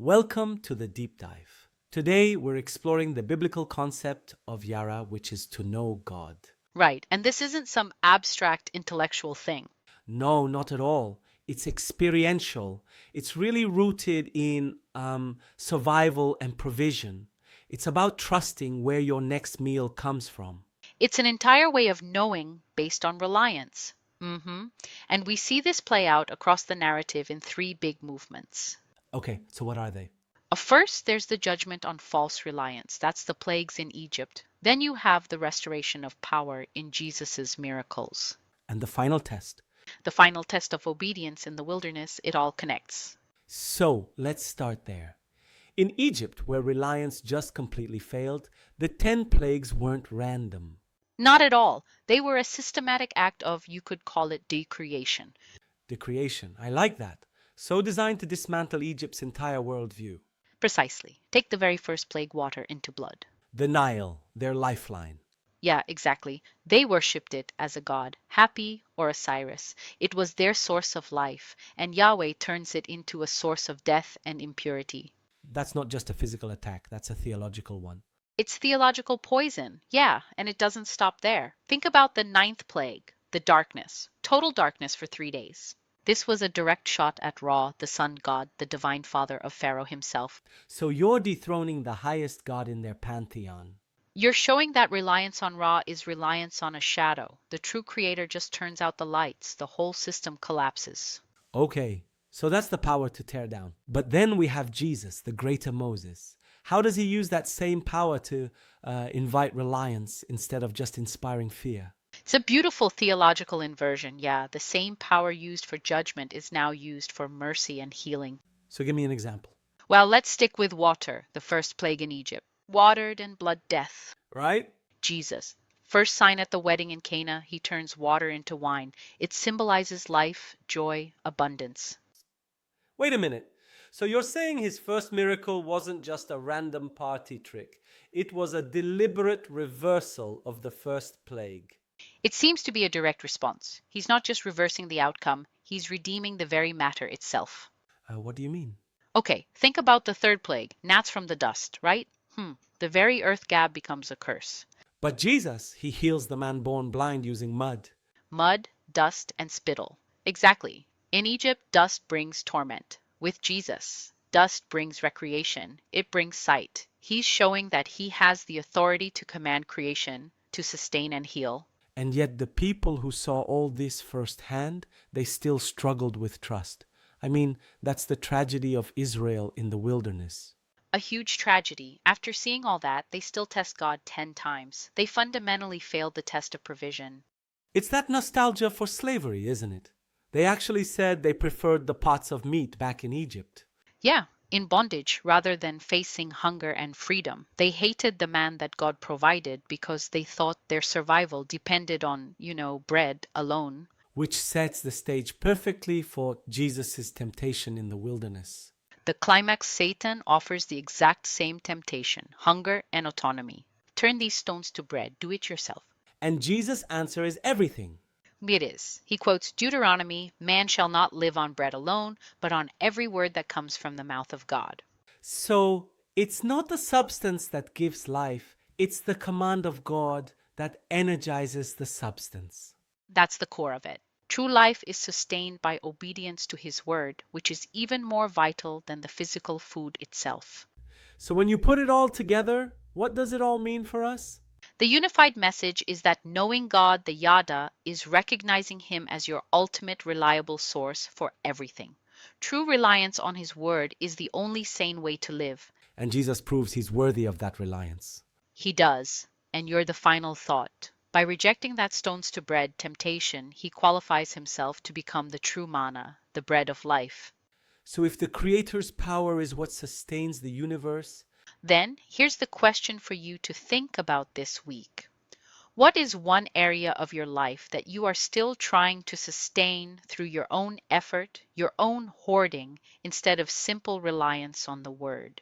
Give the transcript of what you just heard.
Welcome to the deep dive. Today we're exploring the biblical concept of Yara, which is to know God. Right. And this isn't some abstract intellectual thing. No, not at all. It's experiential. It's really rooted in survival and provision. It's about trusting where your next meal comes from. It's an entire way of knowing based on reliance. And we see this play out across the narrative in three big movements. Okay, so what are they? First, there's the judgment on false reliance. That's the plagues in Egypt. Then you have the restoration of power in Jesus' miracles. And the final test. The final test of obedience in the wilderness, it all connects. So let's start there. In Egypt, where reliance just completely failed, the 10 plagues weren't random. Not at all. They were a systematic act of, you could call it, decreation. The creation. I like that. So designed to dismantle Egypt's entire worldview. Precisely. Take the very first plague, water into blood. The Nile, their lifeline. Yeah, exactly. They worshipped it as a god, Happy or Osiris. It was their source of life, and Yahweh turns it into a source of death and impurity. That's not just a physical attack, that's a theological one. It's theological poison, yeah, and it doesn't stop there. Think about the ninth plague, the darkness. Total darkness for 3 days. This was a direct shot at Ra, the sun god, the divine father of Pharaoh himself. So you're dethroning the highest god in their pantheon. You're showing that reliance on Ra is reliance on a shadow. The true creator just turns out the lights. The whole system collapses. Okay, so that's the power to tear down. But then we have Jesus, the greater Moses. How does he use that same power to invite reliance instead of just inspiring fear? It's a beautiful theological inversion, yeah. The same power used for judgment is now used for mercy and healing. So give me an example. Well, let's stick with water, the first plague in Egypt. Watered and blood death. Right? Jesus. First sign at the wedding in Cana, he turns water into wine. It symbolizes life, joy, abundance. Wait a minute. So you're saying his first miracle wasn't just a random party trick. It was a deliberate reversal of the first plague. It seems to be a direct response. He's not just reversing the outcome, he's redeeming the very matter itself. What do you mean? Okay, think about the third plague, gnats from the dust, right? The very earth gab becomes a curse. But Jesus, he heals the man born blind using mud. Mud, dust, and spittle. Exactly. In Egypt, dust brings torment. With Jesus, dust brings recreation. It brings sight. He's showing that he has the authority to command creation, to sustain and heal. And yet the people who saw all this firsthand, they still struggled with trust. I mean, that's the tragedy of Israel in the wilderness. A huge tragedy. After seeing all that, they still test God 10 times. They fundamentally failed the test of provision. It's that nostalgia for slavery, isn't it? They actually said they preferred the pots of meat back in Egypt. Yeah, in bondage rather than facing hunger and freedom. They hated the man that God provided because they thought their survival depended on, bread alone. Which sets the stage perfectly for Jesus' temptation in the wilderness. The climax, Satan offers the exact same temptation, hunger and autonomy. Turn these stones to bread, do it yourself. And Jesus' answer is everything. It is. He quotes Deuteronomy, man shall not live on bread alone, but on every word that comes from the mouth of God. So, it's not the substance that gives life, it's the command of God that energizes the substance. That's the core of it. True life is sustained by obedience to his word, which is even more vital than the physical food itself. So when you put it all together, what does it all mean for us? The unified message is that knowing God, the Yada, is recognizing him as your ultimate reliable source for everything. True reliance on his word is the only sane way to live. And Jesus proves he's worthy of that reliance. He does, and you're the final thought. By rejecting that stones to bread temptation, he qualifies himself to become the true manna, the bread of life. So if the Creator's power is what sustains the universe, then here's the question for you to think about this week. What is one area of your life that you are still trying to sustain through your own effort, your own hoarding, instead of simple reliance on the word?